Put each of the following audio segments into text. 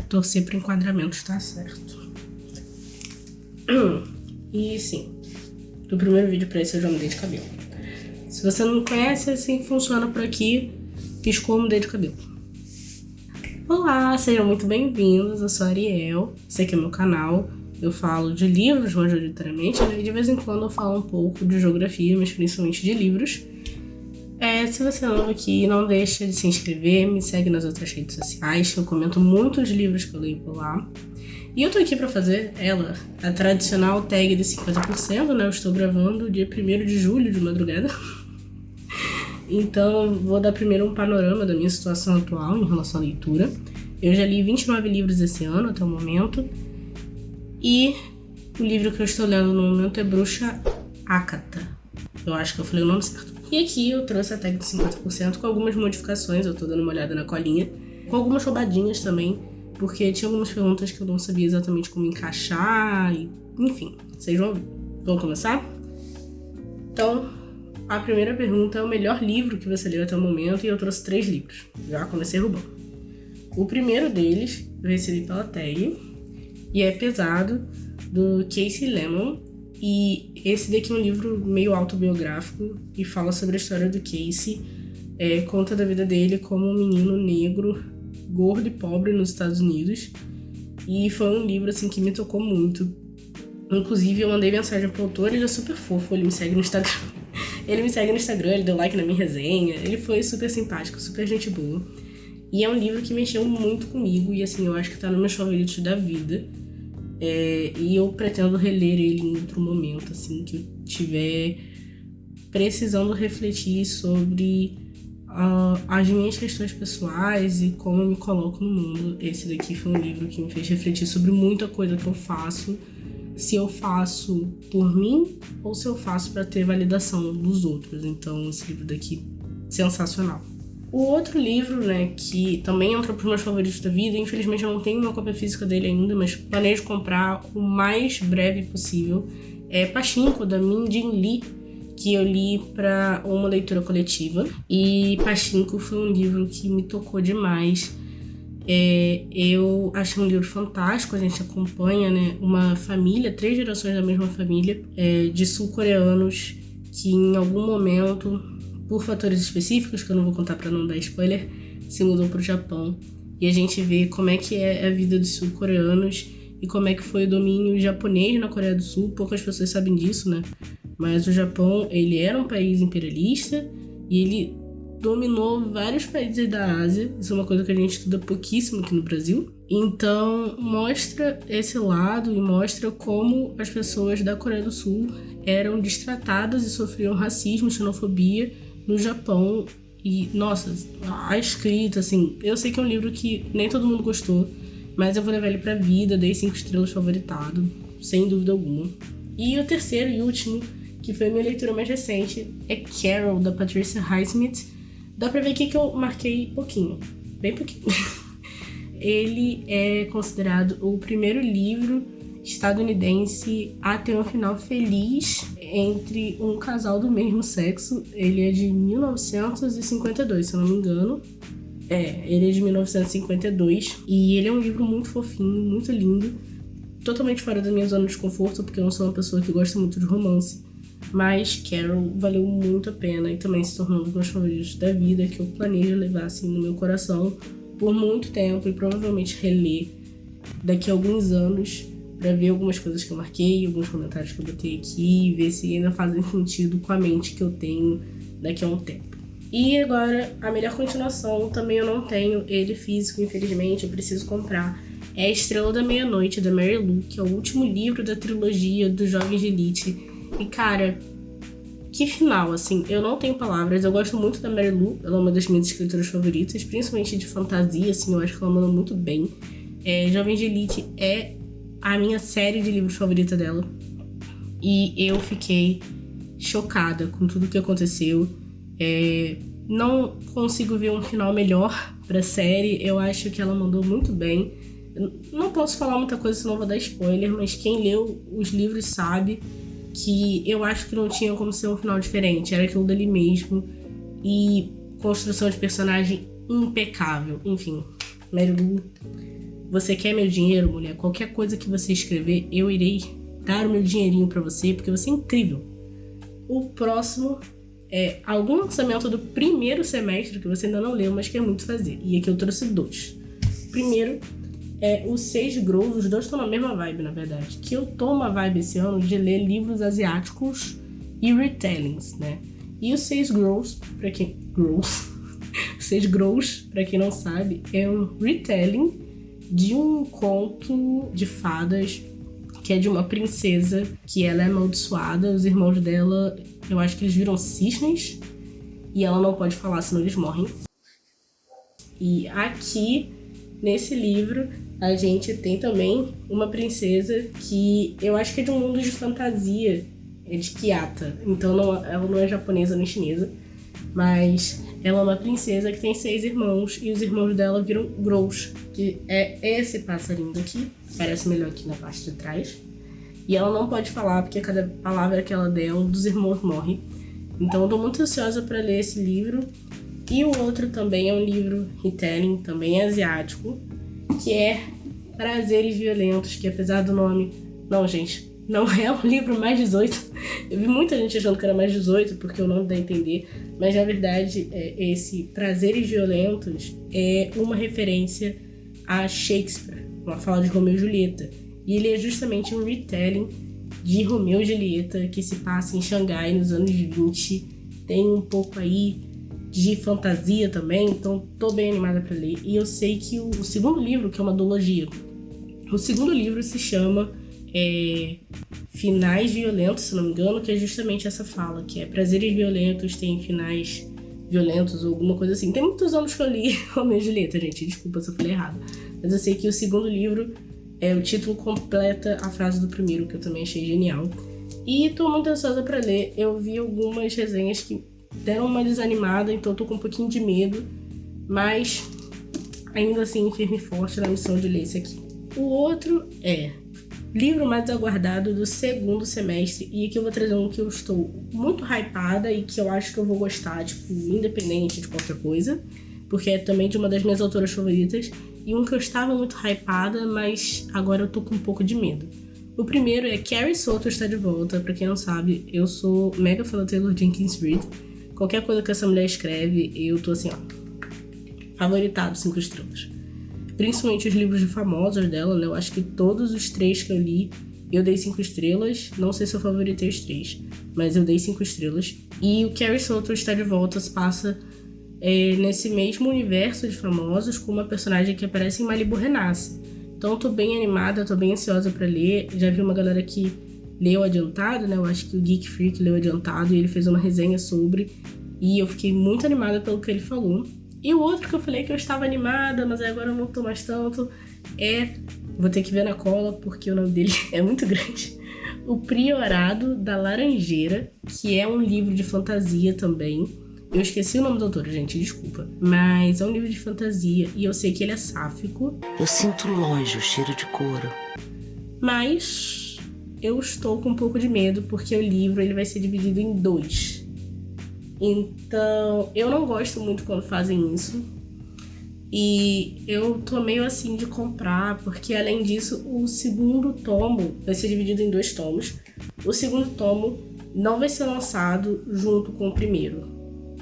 torcer pro enquadramento estar certo. E sim, do primeiro vídeo pra esse eu já mudei de cabelo. Se você não me conhece, assim funciona por aqui. Piscou, mudei de cabelo. Olá, sejam muito bem-vindos, eu sou a Ariel, esse aqui é meu canal. Eu falo de livros majoritariamente, né? E de vez em quando eu falo um pouco de geografia, mas principalmente de livros. Se você é novo aqui, não deixa de se inscrever, me segue nas outras redes sociais, eu comento muitos livros que eu leio por lá. E eu tô aqui pra fazer a tradicional tag de 50%, né? Eu estou gravando dia 1º de julho, de madrugada. Então, vou dar primeiro um panorama da minha situação atual em relação à leitura. Eu já li 29 livros esse ano, até o momento. E o livro que eu estou lendo no momento é Bruxa Akata. Eu acho que eu falei o nome certo. E aqui eu trouxe a tag de 50% com algumas modificações, eu tô dando uma olhada na colinha. Com algumas roubadinhas também, porque tinha algumas perguntas que eu não sabia exatamente como encaixar. Enfim, vocês vão ver. Vamos começar? Então, a primeira pergunta é o melhor livro que você leu até o momento, e eu trouxe 3 livros. Já comecei roubando. O primeiro deles eu recebi pela tag, e é Pesado, do Casey Lemon. E esse daqui é um livro meio autobiográfico e fala sobre a história do Casey. Conta da vida dele como um menino negro, gordo e pobre nos Estados Unidos. E foi um livro assim que me tocou muito. Inclusive eu mandei mensagem pro autor, ele é super fofo, ele me segue no Instagram. Ele deu like na minha resenha, ele foi super simpático, super gente boa. E é um livro que mexeu muito comigo e assim, eu acho que tá nos meus favoritos da vida. E eu pretendo reler ele em outro momento, assim, que eu tiver precisando refletir sobre as minhas questões pessoais e como eu me coloco no mundo. Esse daqui foi um livro que me fez refletir sobre muita coisa que eu faço, se eu faço por mim ou se eu faço para ter validação dos outros. Então, esse livro daqui, sensacional. O outro livro, né, que também entra para os meus favoritos da vida, infelizmente eu não tenho uma cópia física dele ainda, mas planejo comprar o mais breve possível, é Pachinko, da Min Jin Lee, que eu li para uma leitura coletiva. E Pachinko foi um livro que me tocou demais. Eu achei um livro fantástico. A gente acompanha, né, uma família, 3 gerações da mesma família, de sul-coreanos que em algum momento, por fatores específicos, que eu não vou contar para não dar spoiler, se mudou para o Japão. E a gente vê como é que é a vida dos sul-coreanos e como é que foi o domínio japonês na Coreia do Sul. Poucas pessoas sabem disso, né? Mas o Japão, ele era um país imperialista e ele dominou vários países da Ásia. Isso é uma coisa que a gente estuda pouquíssimo aqui no Brasil. Então, mostra esse lado e mostra como as pessoas da Coreia do Sul eram destratadas e sofriam racismo e xenofobia no Japão. E, nossa, a escrita, assim, eu sei que é um livro que nem todo mundo gostou, mas eu vou levar ele pra vida, dei 5 estrelas, favoritado, sem dúvida alguma. E o terceiro e último, que foi a minha leitura mais recente, é Carol, da Patricia Highsmith. Dá pra ver aqui que eu marquei pouquinho, bem pouquinho. Ele é considerado o primeiro livro estadunidense a ter um final feliz entre um casal do mesmo sexo. Ele é de 1952, se eu não me engano. Ele é de 1952 e ele é um livro muito fofinho, muito lindo, totalmente fora da minha zona de conforto, porque eu não sou uma pessoa que gosta muito de romance. Mas Carol valeu muito a pena e também se tornou um dos meus favoritos da vida, que eu planejo levar assim no meu coração por muito tempo e provavelmente reler daqui a alguns anos pra ver algumas coisas que eu marquei, alguns comentários que eu botei aqui e ver se ainda fazem sentido com a mente que eu tenho daqui a um tempo. E agora, a melhor continuação, também eu não tenho ele físico, infelizmente, eu preciso comprar. É A Estrela da Meia-Noite, da Mary Lou, que é o último livro da trilogia dos Jovens de Elite. E cara, que final, assim, eu não tenho palavras. Eu gosto muito da Mary Lou, ela é uma das minhas escritoras favoritas, principalmente de fantasia, assim, eu acho que ela manda muito bem. Jovens de Elite é a minha série de livros favorita dela. E eu fiquei chocada com tudo que aconteceu. Não consigo ver um final melhor pra série. Eu acho que ela mandou muito bem. Eu não posso falar muita coisa, senão vou dar spoiler, mas quem leu os livros sabe que eu acho que não tinha como ser um final diferente. Era aquilo dali mesmo. E construção de personagem impecável. Enfim, Mary Lou, você quer meu dinheiro, mulher? Qualquer coisa que você escrever, eu irei dar o meu dinheirinho pra você, porque você é incrível. O próximo é algum lançamento do primeiro semestre que você ainda não leu, mas quer muito fazer. E aqui eu trouxe 2. O primeiro é o Sage Grows, os dois estão na mesma vibe, na verdade. Que eu tô uma vibe esse ano de ler livros asiáticos e retellings, né? E o Sage Grows, pra quem... Sage Grows, pra quem não sabe, é um retelling de um conto de fadas que é de uma princesa que ela é amaldiçoada. Os irmãos dela, eu acho que eles viram cisnes e ela não pode falar, senão eles morrem. E aqui, nesse livro, a gente tem também uma princesa que eu acho que é de um mundo de fantasia, é de Kyata. Então ela não é japonesa nem chinesa, mas ela é uma princesa que tem 6 irmãos e os irmãos dela viram Grows, que é esse passarinho daqui, parece melhor aqui na parte de trás. E ela não pode falar porque cada palavra que ela der, um dos irmãos morre. Então eu tô muito ansiosa para ler esse livro. E o outro também é um livro retelling, também é asiático, que é Prazeres Violentos, que apesar do nome... Não, gente, não é um livro mais 18. Eu vi muita gente achando que era mais 18, porque o nome dá a entender. Mas, na verdade, esse Prazeres Violentos é uma referência a Shakespeare, uma fala de Romeu e Julieta. E ele é justamente um retelling de Romeu e Julieta, que se passa em Xangai nos anos 20. Tem um pouco aí de fantasia também, então tô bem animada para ler. E eu sei que o segundo livro, que é uma duologia, o segundo livro se chama Finais Violentos, se não me engano, que é justamente essa fala, que é prazeres violentos têm finais violentos ou alguma coisa assim. Tem muitos anos que eu li Romeu e Julieta, gente, desculpa se eu falei errado. Mas eu sei que o segundo livro, o título completa a frase do primeiro, que eu também achei genial. E tô muito ansiosa para ler. Eu vi algumas resenhas que deram uma desanimada, então eu tô com um pouquinho de medo, mas ainda assim firme e forte na missão de ler esse aqui. O outro é livro mais aguardado do segundo semestre, e aqui eu vou trazer um que eu estou muito hypada e que eu acho que eu vou gostar, tipo, independente de qualquer coisa, porque é também de uma das minhas autoras favoritas, e um que eu estava muito hypada, mas agora eu tô com um pouco de medo. O primeiro é Carrie Soto está de volta. Pra quem não sabe, eu sou mega fã da Taylor Jenkins Reid. Qualquer coisa que essa mulher escreve, eu tô assim, ó, favoritado, 5 estrelas. Principalmente os livros de famosos dela, né? Eu acho que todos os 3 que eu li, eu dei 5 estrelas. Não sei se eu favoritei os 3, mas eu dei 5 estrelas. E o Carrie Soto está de volta se passa nesse mesmo universo de famosos, com uma personagem que aparece em Malibu Renasce. Então eu tô bem animada, tô bem ansiosa pra ler. Já vi uma galera que leu adiantado, né? Eu acho que o Geek Freak leu adiantado e ele fez uma resenha sobre. E eu fiquei muito animada pelo que ele falou. E o outro que eu falei que eu estava animada, mas agora eu não tô mais tanto, vou ter que ver na cola porque o nome dele é muito grande. O Priorado da Laranjeira, que é um livro de fantasia também. Eu esqueci o nome do autor, gente, desculpa. Mas é um livro de fantasia e eu sei que ele é sáfico. Eu sinto longe o cheiro de couro. Mas eu estou com um pouco de medo porque o livro ele vai ser dividido em 2. Então, eu não gosto muito quando fazem isso. E eu tô meio assim de comprar, porque além disso, o segundo tomo vai ser dividido em 2 tomos. O segundo tomo não vai ser lançado junto com o primeiro.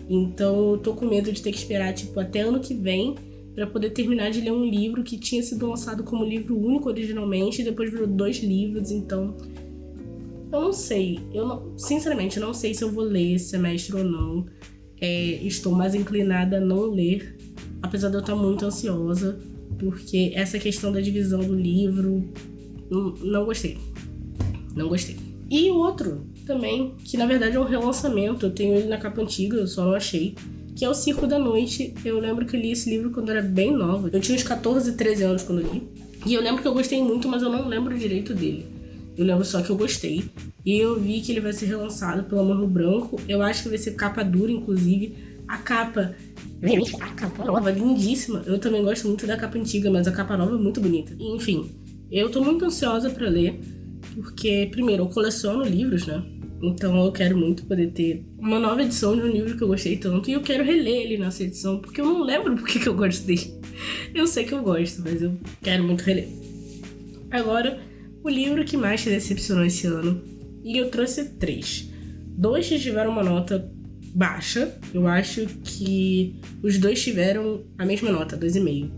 Então eu tô com medo de ter que esperar tipo até ano que vem pra poder terminar de ler um livro que tinha sido lançado como livro único originalmente e depois virou 2 livros. Então eu não sei, sinceramente eu não sei se eu vou ler esse semestre ou não. Estou mais inclinada a não ler, apesar de eu estar muito ansiosa, porque essa questão da divisão do livro, não gostei. E o outro também, que na verdade é um relançamento, eu tenho ele na capa antiga, eu só não achei, que é o Circo da Noite. Eu lembro que eu li esse livro quando eu era bem nova, eu tinha uns 14, 13 anos quando eu li, e eu lembro que eu gostei muito, mas eu não lembro direito dele. Eu lembro só que eu gostei, e eu vi que ele vai ser relançado pela Morro Branco, eu acho que vai ser capa dura, inclusive. A capa nova, lindíssima, eu também gosto muito da capa antiga, mas a capa nova é muito bonita. E, enfim, eu tô muito ansiosa pra ler, porque, primeiro, eu coleciono livros, né? Então eu quero muito poder ter uma nova edição de um livro que eu gostei tanto. E eu quero reler ele nessa edição, porque eu não lembro porque que eu gosto dele. Eu sei que eu gosto, mas eu quero muito reler. Agora, o livro que mais te decepcionou esse ano. E eu trouxe 3. 2 tiveram uma nota baixa. Eu acho que os 2 tiveram a mesma nota, 2,5.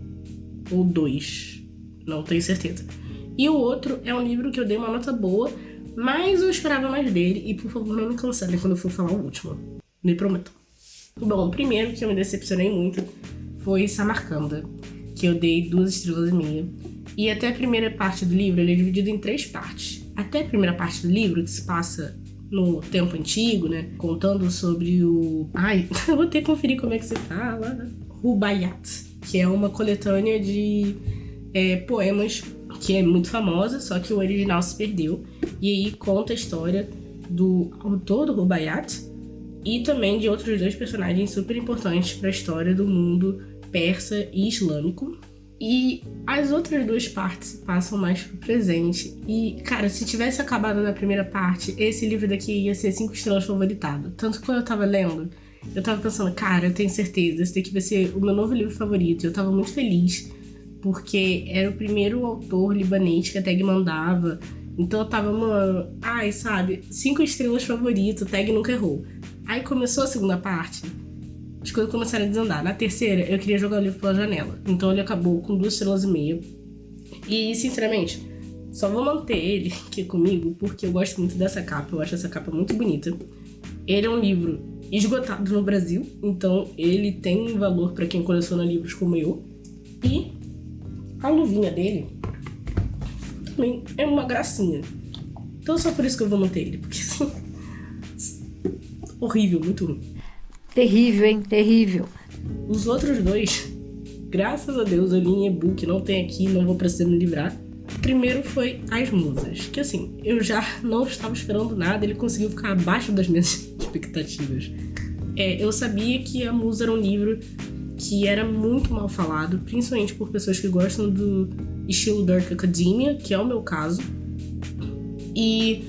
Ou 2. Não tenho certeza. E o outro é um livro que eu dei uma nota boa, mas eu esperava mais dele. E por favor, não me cancelem quando eu for falar o último. Me prometo. Bom, o primeiro que eu me decepcionei muito foi Samarcanda, que eu dei 2,5 estrelas. E até a primeira parte do livro, ele é dividido em 3 partes. Até a primeira parte do livro, que se passa no tempo antigo, né? Contando sobre o... eu vou ter que conferir como é que se fala. Rubaiyat, que é uma coletânea de poemas que é muito famosa, só que o original se perdeu. E aí conta a história do autor do Rubaiyat e também de outros 2 personagens super importantes para a história do mundo persa e islâmico. E as outras 2 partes passam mais pro presente. E, cara, se tivesse acabado na primeira parte, esse livro daqui ia ser 5 estrelas favoritado. Tanto que quando eu tava lendo, eu tava pensando, cara, eu tenho certeza, esse daqui vai ser o meu novo livro favorito. Eu tava muito feliz, porque era o primeiro autor libanês que a Tag mandava. Então eu tava, mano, 5 estrelas favorito, Tag nunca errou. Aí começou a segunda parte, as coisas começaram a desandar. Na terceira, eu queria jogar o livro pela janela. Então ele acabou com 2,5 estrelas. E, sinceramente, só vou manter ele aqui comigo porque eu gosto muito dessa capa. Eu acho essa capa muito bonita. Ele é um livro esgotado no Brasil, então ele tem um valor para quem coleciona livros como eu. E a luvinha dele também é uma gracinha. Então só por isso que eu vou manter ele, porque assim... horrível, muito ruim. Terrível, hein? Terrível. Os outros 2, graças a Deus, eu li em e-book, não tem aqui, não vou precisar me livrar. O primeiro foi As Musas, que assim, eu já não estava esperando nada, ele conseguiu ficar abaixo das minhas expectativas. Eu sabia que A Musa era um livro que era muito mal falado, principalmente por pessoas que gostam do estilo Dark Academia, que é o meu caso. E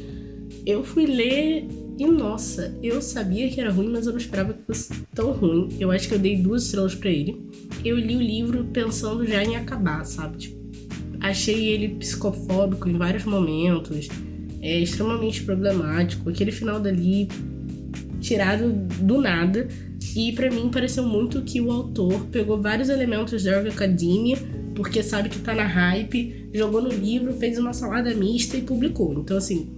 eu fui ler... E nossa, eu sabia que era ruim, mas eu não esperava que fosse tão ruim. Eu acho que eu dei 2 estrelas pra ele. Eu li o livro pensando já em acabar, sabe? Tipo, achei ele psicofóbico em vários momentos. Extremamente problemático. Aquele final dali, tirado do nada. E pra mim pareceu muito que o autor pegou vários elementos da Dark Academia, porque sabe que tá na hype, jogou no livro, fez uma salada mista e publicou. Então assim,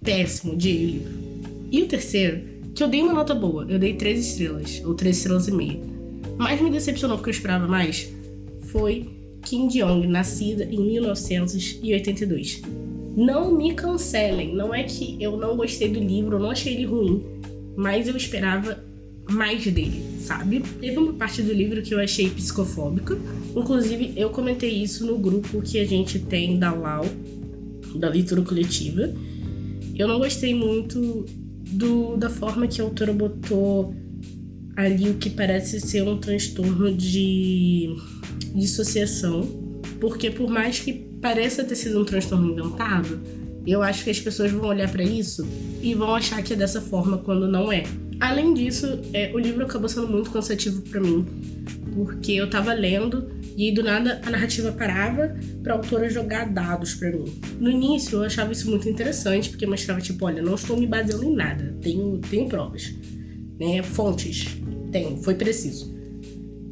péssimo, odiei o livro. E o terceiro, que eu dei uma nota boa, eu dei 3 estrelas, ou 3,5 estrelas. Mas me decepcionou porque eu esperava mais, foi Kim Jong, nascida em 1982. Não me cancelem, não é que eu não gostei do livro, eu não achei ele ruim, mas eu esperava mais dele, sabe? Teve uma parte do livro que eu achei psicofóbica, inclusive eu comentei isso no grupo que a gente tem da LAU, da leitura coletiva. Eu não gostei muito da forma que a autora botou ali o que parece ser um transtorno de dissociação, porque por mais que pareça ter sido um transtorno inventado, eu acho que as pessoas vão olhar pra isso e vão achar que é dessa forma quando não é. Além disso, o livro acabou sendo muito cansativo pra mim, porque eu tava lendo e aí do nada a narrativa parava pra autora jogar dados pra mim. No início eu achava isso muito interessante, porque mostrava tipo, olha, não estou me baseando em nada, tenho provas, né? Fontes, foi preciso.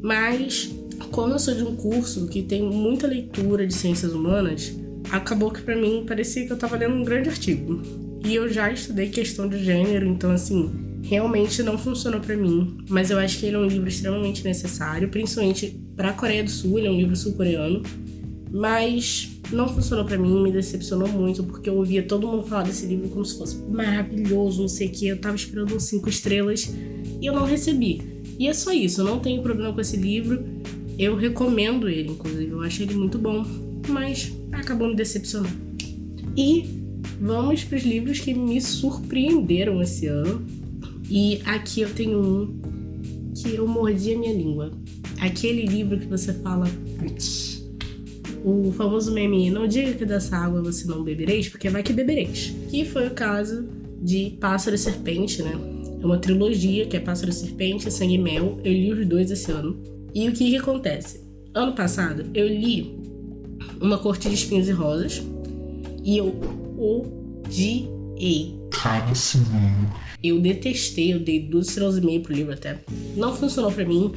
Mas como eu sou de um curso que tem muita leitura de ciências humanas, acabou que pra mim parecia que eu tava lendo um grande artigo. E eu já estudei questão de gênero, então assim, realmente não funcionou pra mim. Mas eu acho que ele é um livro extremamente necessário, principalmente pra Coreia do Sul, ele é um livro sul-coreano. Mas não funcionou pra mim, me decepcionou muito, porque eu ouvia todo mundo falar desse livro como se fosse maravilhoso, não sei o que. Eu tava esperando uns 5 estrelas e eu não recebi. E é só isso, eu não tenho problema com esse livro. Eu recomendo ele, inclusive, eu acho ele muito bom, mas acabou me decepcionando. E vamos para os livros que me surpreenderam esse ano. E aqui eu tenho um que eu mordi a minha língua. Aquele livro que você fala, putz, o famoso meme, não diga que dessa água você não bebereis, porque vai que bebereis. Que foi o caso de Pássaro e Serpente, né? É uma trilogia que é Pássaro e Serpente, Sangue e Mel. Eu li os 2 esse ano. E o que acontece? ano passado, eu li Uma Corte de Espinhos e Rosas e eu odiei. Eu detestei, eu dei 2,5 pro livro até. Não funcionou pra mim.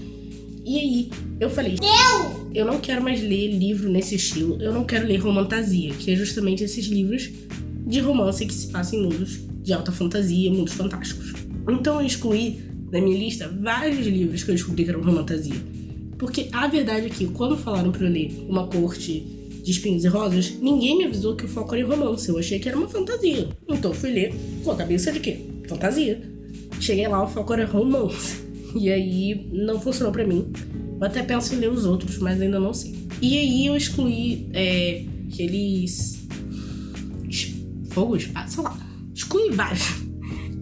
E aí, eu falei, eu não quero mais ler livro nesse estilo, eu não quero ler romantasia, que é justamente esses livros de romance que se passam em mundos de alta fantasia, mundos fantásticos. Então eu excluí da minha lista vários livros que eu descobri que eram romantasia. Porque a verdade é que, quando falaram pra eu ler Uma Corte de Espinhos e Rosas, ninguém me avisou que o foco era em romance. Eu achei que era uma fantasia. Então eu fui ler com a cabeça de quê? Fantasia. Cheguei lá, o foco era romance. E aí não funcionou pra mim. Eu até penso em ler os outros, mas ainda não sei. E aí eu excluí aqueles... Fogo, espada, sei lá. Excluí vários.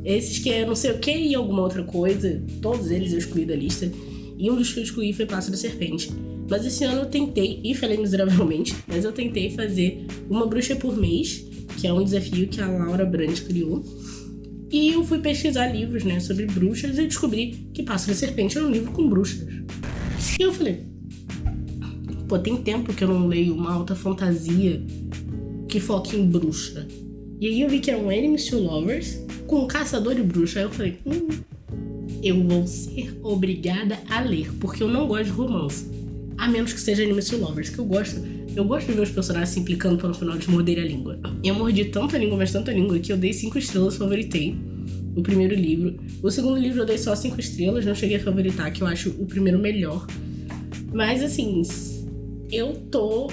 Esses que é não sei o que e alguma outra coisa. Todos eles eu excluí da lista. E um dos que eu excluí foi Pássaro Serpente. Mas esse ano eu tentei, e falei miseravelmente, mas eu tentei fazer uma bruxa por mês, que é um desafio que a Laura Brandt criou. E eu fui pesquisar livros, né, sobre bruxas e descobri que Pássaro Serpente era um livro com bruxas. E eu falei, pô, tem tempo que eu não leio uma alta fantasia que foca em bruxa. E aí eu vi que era um Enemies to Lovers com um caçador de bruxa. Aí eu falei, eu vou ser obrigada a ler, porque eu não gosto de romance. A menos que seja Enemies to Lovers, que eu gosto de ver os personagens se implicando para no final de morder a língua. Eu mordi tanta língua, mas tanta língua, que eu dei 5 estrelas, favoritei o primeiro livro. O segundo livro eu dei só 5 estrelas, não cheguei a favoritar, que eu acho o primeiro melhor. Mas assim, eu tô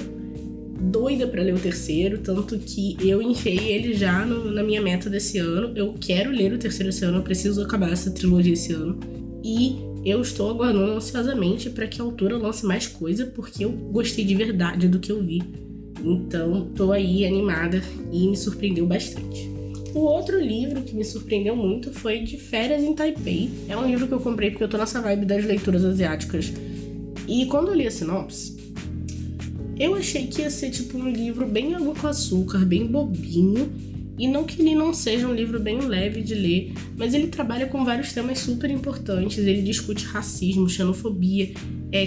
doida pra ler o terceiro, tanto que eu enfiei ele já na minha meta desse ano. Eu quero ler o terceiro esse ano, eu preciso acabar essa trilogia esse ano. E eu estou aguardando ansiosamente para que a autora lance mais coisa, porque eu gostei de verdade do que eu vi. Então, tô aí animada e me surpreendeu bastante. O outro livro que me surpreendeu muito foi De Férias em Taipei. É um livro que eu comprei porque eu tô nessa vibe das leituras asiáticas. E quando eu li a sinopse, eu achei que ia ser tipo um livro bem água com açúcar, bem bobinho. E não que ele não seja um livro bem leve de ler, mas ele trabalha com vários temas super importantes. Ele discute racismo, xenofobia,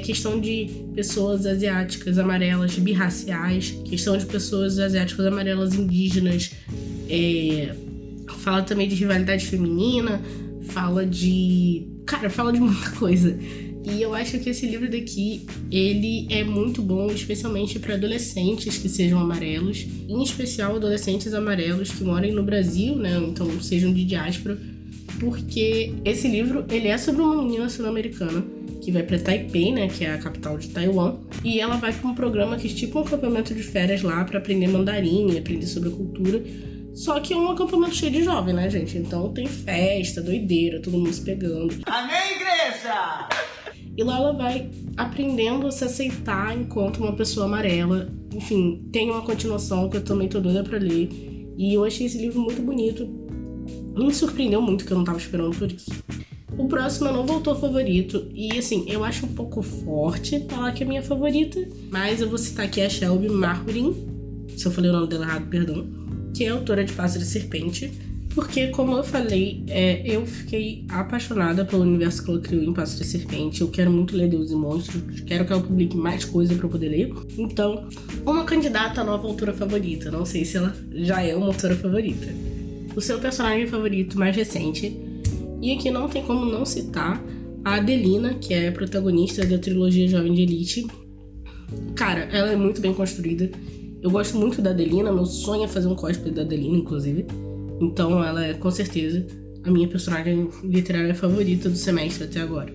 questão de pessoas asiáticas amarelas birraciais, questão de pessoas asiáticas amarelas indígenas, fala também de rivalidade feminina, fala de muita coisa. E eu acho que esse livro daqui, ele é muito bom, especialmente para adolescentes que sejam amarelos, em especial adolescentes amarelos que morem no Brasil, né, então sejam de diáspora, porque esse livro, ele é sobre uma menina sul-americana que vai para Taipei, né, que é a capital de Taiwan, e ela vai para um programa que é tipo um acampamento de férias lá para aprender mandarim, aprender sobre a cultura. Só que é um acampamento cheio de jovem, né, gente? Então tem festa, doideira, todo mundo se pegando. Amém, igreja! E lá ela vai aprendendo a se aceitar enquanto uma pessoa amarela. Enfim, tem uma continuação que eu também tô doida pra ler. E eu achei esse livro muito bonito. Me surpreendeu muito, que eu não tava esperando por isso. O próximo é Novo Autor Favorito. E assim, eu acho um pouco forte falar que é minha favorita. Mas eu vou citar aqui a Shelby Marhurin. Se eu falei o nome dela errado, perdão. Que é autora de Pássaro e Serpente. Porque, como eu falei, eu fiquei apaixonada pelo universo que ela criou em Pássaro e Serpente. Eu quero muito ler Deus e Monstros. Quero que ela publique mais coisa pra eu poder ler. Então, uma candidata à nova autora favorita. Não sei se ela já é uma autora favorita. O seu personagem favorito mais recente. E aqui não tem como não citar a Adelina, que é a protagonista da trilogia Jovem de Elite. Cara, ela é muito bem construída. Eu gosto muito da Adelina. Meu sonho é fazer um cosplay da Adelina, inclusive. Então ela é, com certeza, a minha personagem literária favorita do semestre até agora.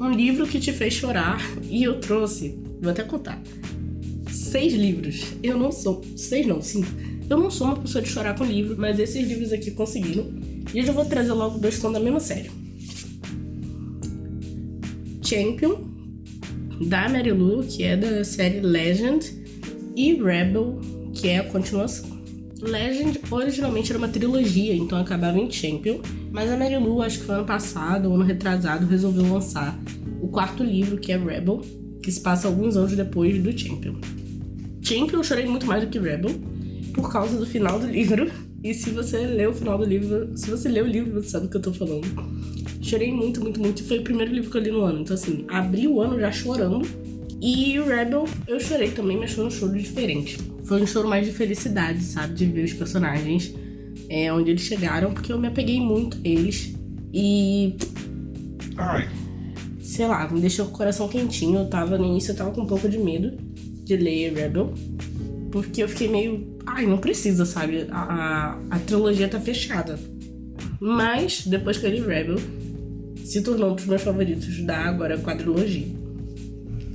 Um livro que te fez chorar, e eu trouxe, vou até contar, 6 livros. 5. Eu não sou uma pessoa de chorar com livro, mas esses livros aqui conseguiram. E eu já vou trazer logo 2 que são da mesma série. Champion, da Mary Lou, que é da série Legend, e Rebel, que é a continuação. Legend originalmente era uma trilogia, então acabava em Champion, mas a Mary Lou, acho que foi ano passado ou ano retrasado, resolveu lançar o 4º livro, que é Rebel, que se passa alguns anos depois do Champion. Champion eu chorei muito mais do que Rebel, por causa do final do livro, e se você leu o final do livro, se você leu o livro, você sabe do que eu tô falando. Chorei muito, muito, muito, e foi o primeiro livro que eu li no ano, então assim, abri o ano já chorando, E o Rebel eu chorei também, mas foi um choro diferente. Foi um choro mais de felicidade, sabe? De ver os personagens onde eles chegaram, porque eu me apeguei muito a eles. E... sei lá, me deixou com o coração quentinho. No início eu tava com um pouco de medo de ler Rebel, porque eu fiquei meio... não precisa, sabe? A trilogia tá fechada. Mas, depois que eu li Rebel, se tornou um dos meus favoritos da agora quadrilogia.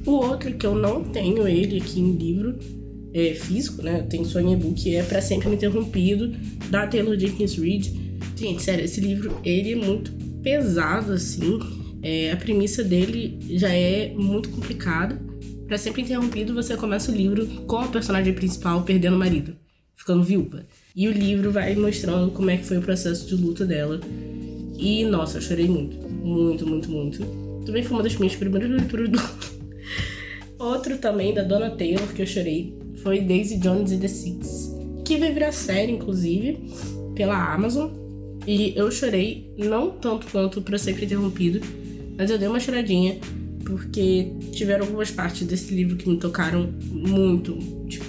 O outro que eu não tenho ele aqui em livro físico, né? Eu tenho só em e-book, é Pra Sempre Interrompido, da Taylor Jenkins Reid. Gente, sério, esse livro, ele é muito pesado, assim. A premissa dele já é muito complicada. Pra Sempre Interrompido, você começa o livro com a personagem principal perdendo o marido, ficando viúva. E o livro vai mostrando como é que foi o processo de luto dela. E, nossa, eu chorei muito. Muito, muito, muito. Também foi uma das minhas primeiras leituras do... Outro também, da Donna Taylor, que eu chorei, foi Daisy Jones e the Six, que vai virar série, inclusive, pela Amazon. E eu chorei, não tanto quanto Pra Sempre Interrompido, mas eu dei uma choradinha, porque tiveram algumas partes desse livro que me tocaram muito, tipo,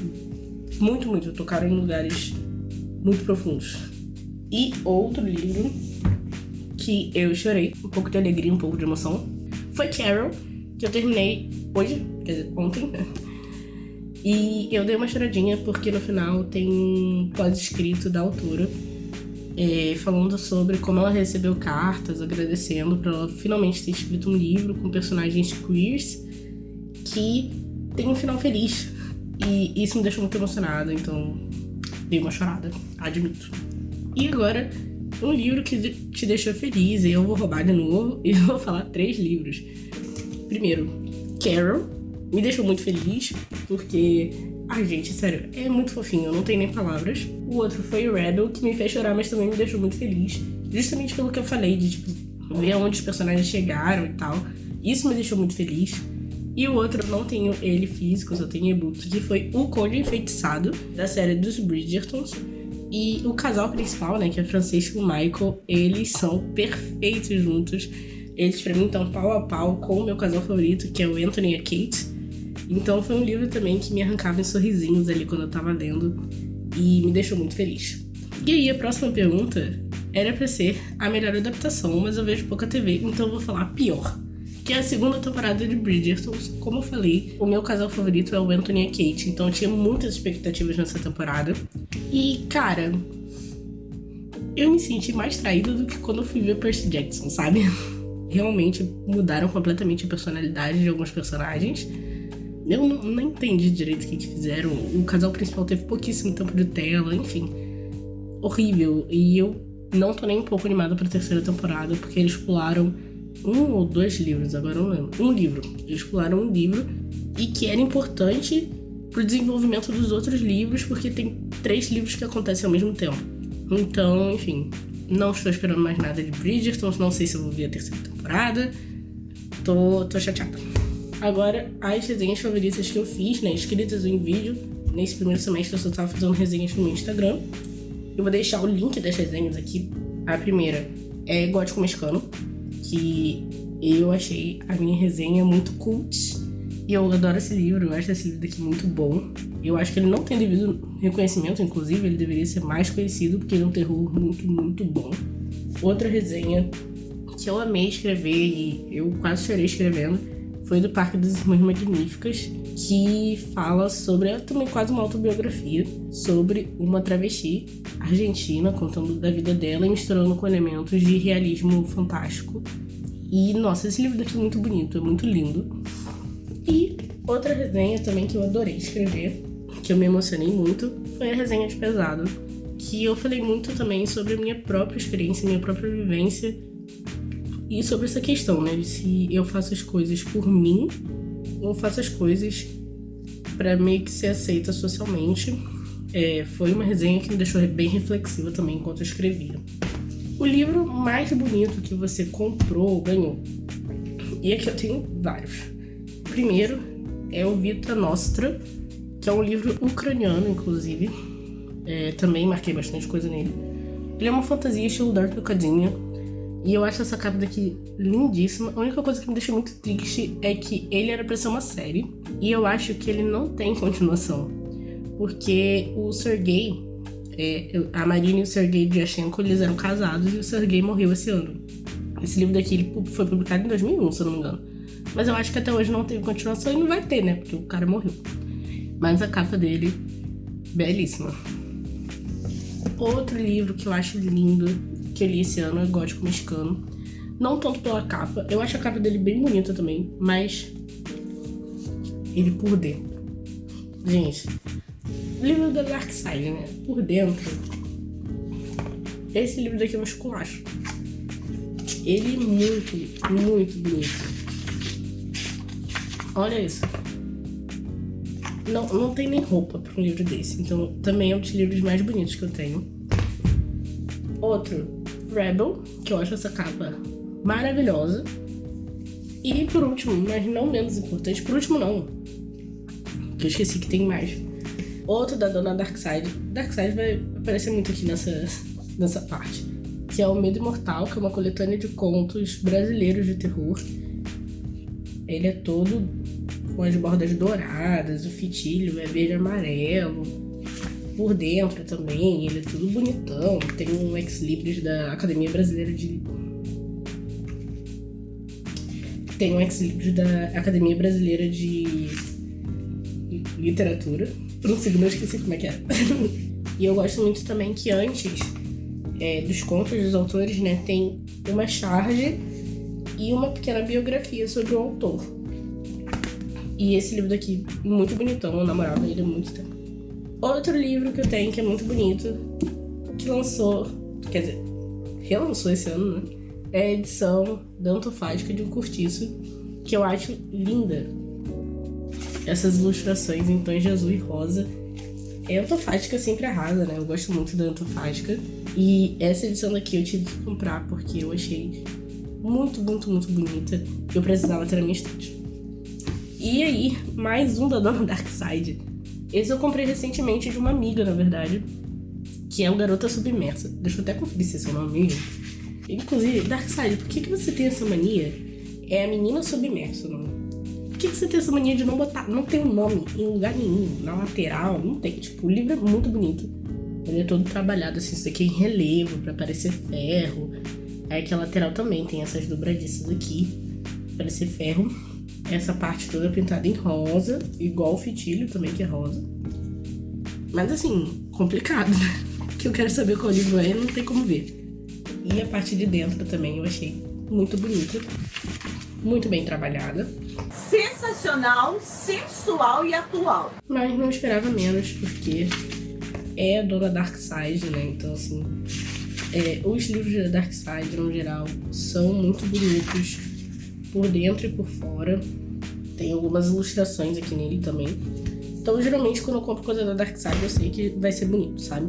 muito, muito. Tocaram em lugares muito profundos. E outro livro que eu chorei, um pouco de alegria, um pouco de emoção, foi Carol, que eu terminei hoje, quer dizer, ontem, né? E eu dei uma choradinha porque no final tem um pós-escrito da autora falando sobre como ela recebeu cartas agradecendo por ela finalmente ter escrito um livro com personagens queers que tem um final feliz. E isso me deixou muito emocionada, então dei uma chorada, admito. E agora, um livro que te deixou feliz, e eu vou roubar de novo e vou falar 3 livros. Primeiro, Carol, me deixou muito feliz, porque, gente, sério, é muito fofinho, eu não tenho nem palavras. O outro foi o Rebel, que me fez chorar, mas também me deixou muito feliz, justamente pelo que eu falei, de, tipo, ver onde os personagens chegaram e tal. Isso me deixou muito feliz. E o outro, eu não tenho ele físico, só tenho e-book, que foi O Conde Enfeitiçado, da série dos Bridgertons. E o casal principal, né, que é Francisco e Michael, eles são perfeitos juntos. Eles, pra mim, estão pau a pau com o meu casal favorito, que é o Anthony e a Kate. Então foi um livro também que me arrancava em sorrisinhos ali quando eu tava lendo e me deixou muito feliz. E aí, a próxima pergunta era pra ser a melhor adaptação, mas eu vejo pouca TV, então eu vou falar pior. Que é a segunda temporada de Bridgertons. Como eu falei, o meu casal favorito é o Anthony e a Kate, então eu tinha muitas expectativas nessa temporada. E, cara, eu me senti mais traída do que quando eu fui ver Percy Jackson, sabe? Realmente mudaram completamente a personalidade de alguns personagens. Eu não entendi direito o que fizeram. O casal principal teve pouquíssimo tempo de tela, enfim. Horrível. E eu não tô nem um pouco animada pra terceira temporada, porque eles pularam 1 ou 2 livros, agora eu não lembro. Um livro. Eles pularam um livro e que era importante pro desenvolvimento dos outros livros, porque tem 3 livros que acontecem ao mesmo tempo. Então, enfim, não estou esperando mais nada de Bridgerton, não sei se eu vou ver a terceira temporada. Tô chateada. Agora, as resenhas favoritas que eu fiz, né, escritas em vídeo, nesse primeiro semestre eu só tava fazendo resenhas no meu Instagram. Eu vou deixar o link das resenhas aqui. A primeira é Gótico Mexicano, que eu achei a minha resenha muito cult. E eu adoro esse livro, eu acho esse livro daqui muito bom. Eu acho que ele não tem devido reconhecimento, inclusive, ele deveria ser mais conhecido, porque ele é um terror muito, muito bom. Outra resenha que eu amei escrever e eu quase chorei escrevendo foi do Parque das Irmãs Magníficas, que fala sobre, é também quase uma autobiografia, sobre uma travesti argentina, contando da vida dela e misturando com elementos de realismo fantástico. E, nossa, esse livro daqui é muito bonito, é muito lindo. E outra resenha também que eu adorei escrever, que eu me emocionei muito, foi a resenha de Pesado, que eu falei muito também sobre a minha própria experiência, minha própria vivência, e sobre essa questão, né, de se eu faço as coisas por mim ou faço as coisas pra meio que ser aceita socialmente. Foi uma resenha que me deixou bem reflexiva também enquanto eu escrevia. O livro mais bonito que você comprou ou ganhou? E aqui eu tenho vários. O primeiro é o Vita Nostra, que é um livro ucraniano, inclusive. Também marquei bastante coisa nele. Ele é uma fantasia estilo Dark Academia. E eu acho essa capa daqui lindíssima. A única coisa que me deixa muito triste é que ele era pra ser uma série. E eu acho que ele não tem continuação. Porque o Sergei, a Marina e o Sergei Dyachenko, eles eram casados e o Sergei morreu esse ano. Esse livro daqui ele foi publicado em 2001, se eu não me engano. Mas eu acho que até hoje não teve continuação e não vai ter, né? Porque o cara morreu. Mas a capa dele, belíssima. Outro livro que eu acho lindo, que eu li esse ano, é Gótico Mexicano. Não tanto pela capa, eu acho a capa dele bem bonita também, mas ele por dentro. Gente, livro da Dark Side, né? Por dentro, esse livro daqui é um esculacho. Ele é muito, muito bonito. Olha isso. Não tem nem roupa para um livro desse. Então, também é um dos livros mais bonitos que eu tenho. Outro, Rebel, que eu acho essa capa maravilhosa. E por último, mas não menos importante, por último não, que eu esqueci que tem mais. Outro da dona Darkside. Darkside vai aparecer muito aqui nessa parte. Que é O Medo Imortal, que é uma coletânea de contos brasileiros de terror. Ele é todo com as bordas douradas, o fitilho é verde e amarelo. Por dentro também, ele é tudo bonitão. Tem um ex-libris da Academia Brasileira de... Literatura. Por um segundo eu esqueci como é que era. E eu gosto muito também que antes dos contos dos autores, né, tem uma charge e uma pequena biografia sobre o autor. E esse livro daqui, muito bonitão, eu namorava ele há muito tempo. Outro livro que eu tenho, que é muito bonito, que relançou esse ano, né? É a edição dantofágica de Um Cortiço, que eu acho linda. Essas ilustrações em tons de azul e rosa. A antofágica sempre arrasa, né? Eu gosto muito da antofágica. E essa edição daqui eu tive que comprar porque eu achei muito, muito, muito bonita. Eu precisava ter na minha estante. E aí, mais um da dona Darkside. Esse eu comprei recentemente de uma amiga, na verdade, que é o Garota Submersa. Deixa eu até conferir se esse é o nome mesmo. Inclusive, Darkside, por que você tem essa mania? É a Menina Submersa o nome. Por que você tem essa mania de não ter um nome em lugar nenhum, na lateral? Não tem. Tipo, o livro é muito bonito. Ele é todo trabalhado, assim, isso aqui é em relevo, pra parecer ferro. Aí aqui a lateral também tem essas dobradiças aqui, pra parecer ferro. Essa parte toda pintada em rosa, igual o fitilho também, que é rosa. Mas assim, complicado, né? Que eu quero saber qual livro é, não tem como ver. E a parte de dentro também eu achei muito bonita. Muito bem trabalhada. Sensacional, sensual e atual. Mas não esperava menos, porque é a dona Darkside, né? Então, assim, os livros da Darkside, no geral, são muito bonitos por dentro e por fora. Tem algumas ilustrações aqui nele também. Então, geralmente, quando eu compro coisa da Darkside, eu sei que vai ser bonito, sabe?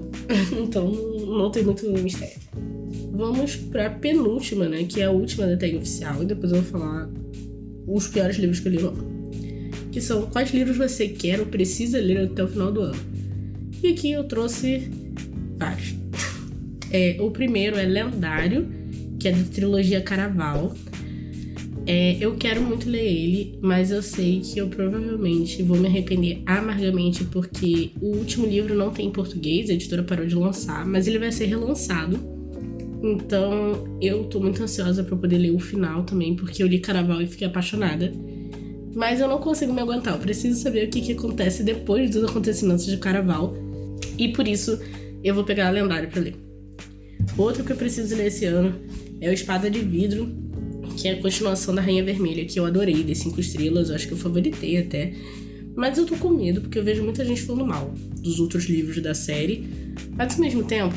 Então, não tem muito mistério. Vamos pra penúltima, né? Que é a última da tag oficial. E depois eu vou falar os piores livros que eu li no ano. Que são quais livros você quer ou precisa ler até o final do ano. E aqui eu trouxe vários. O primeiro é Lendário, que é da trilogia Caraval. Eu quero muito ler ele, mas eu sei que eu provavelmente vou me arrepender amargamente porque o último livro não tem em português, a editora parou de lançar, mas ele vai ser relançado. Então eu tô muito ansiosa pra poder ler o final também, porque eu li Caraval e fiquei apaixonada. Mas eu não consigo me aguentar, eu preciso saber o que acontece depois dos acontecimentos de Caraval. E por isso eu vou pegar a Lendário pra ler. Outro que eu preciso ler esse ano é o Espada de Vidro, que é a continuação da Rainha Vermelha, que eu adorei, dei 5 estrelas, eu acho que eu favoritei até. Mas eu tô com medo, porque eu vejo muita gente falando mal dos outros livros da série. Mas ao mesmo tempo,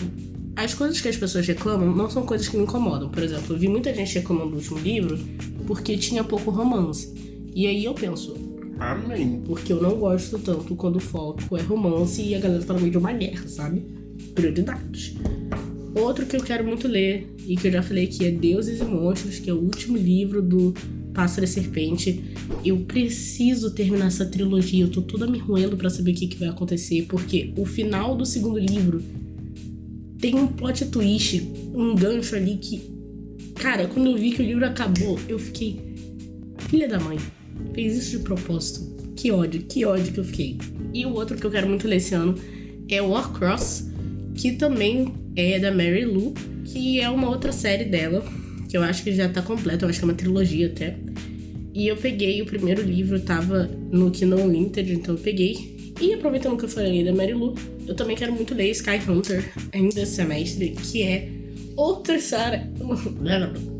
as coisas que as pessoas reclamam não são coisas que me incomodam. Por exemplo, eu vi muita gente reclamando do último livro porque tinha pouco romance. E aí eu penso, amém, porque eu não gosto tanto quando o foco é romance e a galera tá no meio de uma guerra, sabe? Prioridades. Outro que eu quero muito ler, e que eu já falei que é Deuses e Monstros, que é o último livro do Pássaro e Serpente. Eu preciso terminar essa trilogia, eu tô toda me roendo pra saber o que vai acontecer, porque o final do segundo livro tem um plot twist, um gancho ali que, Cara, quando eu vi que o livro acabou, eu fiquei... Filha da mãe, fez isso de propósito. Que ódio que eu fiquei. E o outro que eu quero muito ler esse ano é Warcross, que também é da Mary Lou, que é uma outra série dela, que eu acho que já tá completa, eu acho que é uma trilogia até. E eu peguei o primeiro livro, tava no Kindle Unlimited, então eu peguei. E aproveitando que eu falei da Mary Lou, eu também quero muito ler Sky Hunter ainda esse semestre, que é outra saga.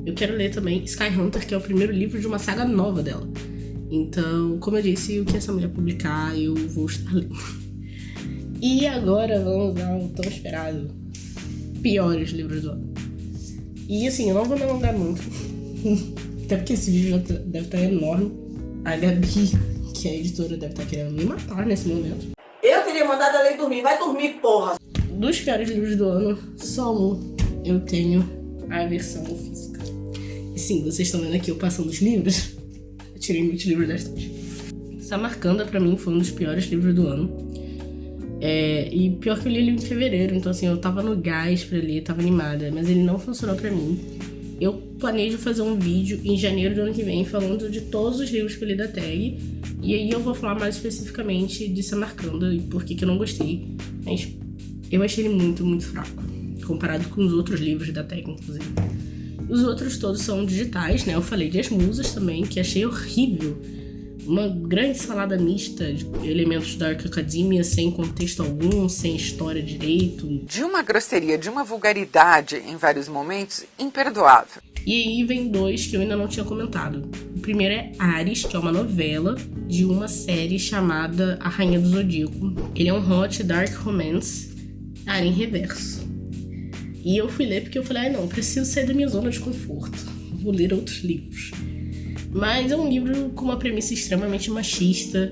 Eu quero ler também Sky Hunter, que é o primeiro livro de uma saga nova dela. Então, como eu disse, o que essa mulher publicar, eu vou estar lendo. E agora vamos ao tão esperado piores livros do ano. E assim, eu não vou me alongar muito, até porque esse vídeo já deve estar enorme. A Gabi, que é a editora, deve estar querendo me matar nesse momento. Eu teria mandado ela ir dormir. Vai dormir, porra! Dos piores livros do ano, só um eu tenho a versão física. E sim, vocês estão vendo aqui eu passando os livros. Eu tirei muitos livros da estante. Samarcanda, pra mim, foi um dos piores livros do ano. E pior que eu li ele em fevereiro, então assim, eu tava no gás pra ler, tava animada, mas ele não funcionou pra mim. Eu planejo fazer um vídeo em janeiro do ano que vem falando de todos os livros que eu li da tag, e aí eu vou falar mais especificamente de Samarcanda e por que eu não gostei, mas eu achei ele muito, muito fraco, comparado com os outros livros da tag, inclusive. Os outros todos são digitais, né? Eu falei de As Musas também, que achei horrível. Uma grande salada mista de elementos da Dark Academia, sem contexto algum, sem história direito. De uma grosseria, de uma vulgaridade em vários momentos, imperdoável. E aí vem dois que eu ainda não tinha comentado. O primeiro é Ares, que é uma novela de uma série chamada A Rainha do Zodíaco. Ele é um hot dark romance, em reverso. E eu fui ler porque eu falei, não, preciso sair da minha zona de conforto. Vou ler outros livros. Mas é um livro com uma premissa extremamente machista.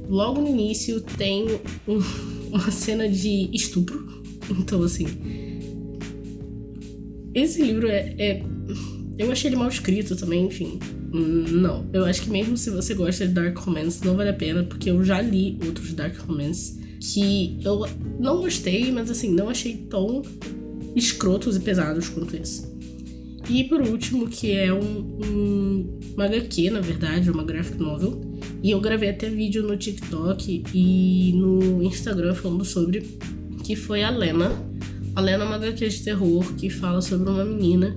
Logo no início tem uma cena de estupro. Então, assim... Esse livro eu achei ele mal escrito também, enfim. Não, eu acho que mesmo se você gosta de Dark Romance, não vale a pena. Porque eu já li outros Dark Romance que eu não gostei, mas assim, não achei tão escrotos e pesados quanto esse. E por último, que é uma HQ, na verdade, uma graphic novel. E eu gravei até vídeo no TikTok e no Instagram falando sobre, que foi a Lena. A Lena é uma HQ de terror que fala sobre uma menina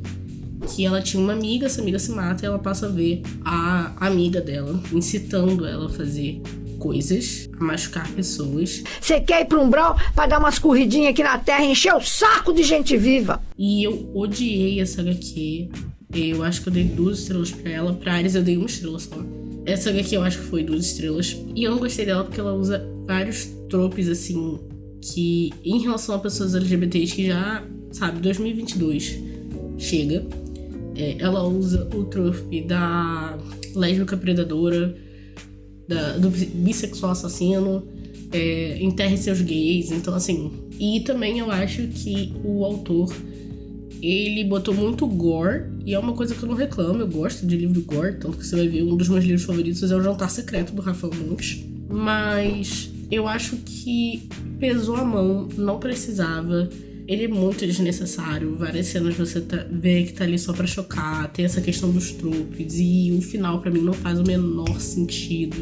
que ela tinha uma amiga, essa amiga se mata e ela passa a ver a amiga dela, incitando ela a fazer coisas, a machucar pessoas. Você quer ir pra um brau, pagar umas corridinhas aqui na terra e encher o saco de gente viva? E eu odiei essa HQ. Eu acho que eu dei 2 estrelas pra ela. Pra Ares eu dei 1 estrela só. Essa HQ eu acho que foi 2 estrelas. E eu não gostei dela porque ela usa vários tropes, assim, que em relação a pessoas LGBTs que já, sabe, 2022 chega. Ela usa o trope da lésbica predadora, do bissexual assassino, enterre seus gays, então assim... E também eu acho que o autor, ele botou muito gore, e é uma coisa que eu não reclamo, eu gosto de livro gore, tanto que você vai ver, um dos meus livros favoritos é O Jantar Secreto, do Rafael Montes. Mas eu acho que pesou a mão, não precisava, ele é muito desnecessário, várias cenas você vê que tá ali só pra chocar, tem essa questão dos tropes, e o final pra mim não faz o menor sentido.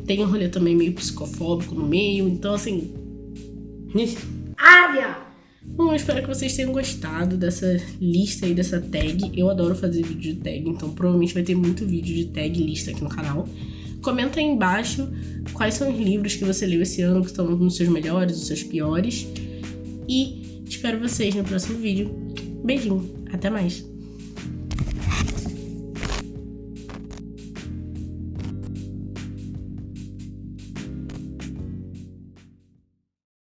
Tem um rolê também meio psicofóbico no meio, então assim... Área! Bom, eu espero que vocês tenham gostado dessa lista aí, dessa tag. Eu adoro fazer vídeo de tag, então provavelmente vai ter muito vídeo de tag lista aqui no canal. Comenta aí embaixo quais são os livros que você leu esse ano, que estão nos seus melhores, os seus piores. E espero vocês no próximo vídeo. Beijinho, até mais!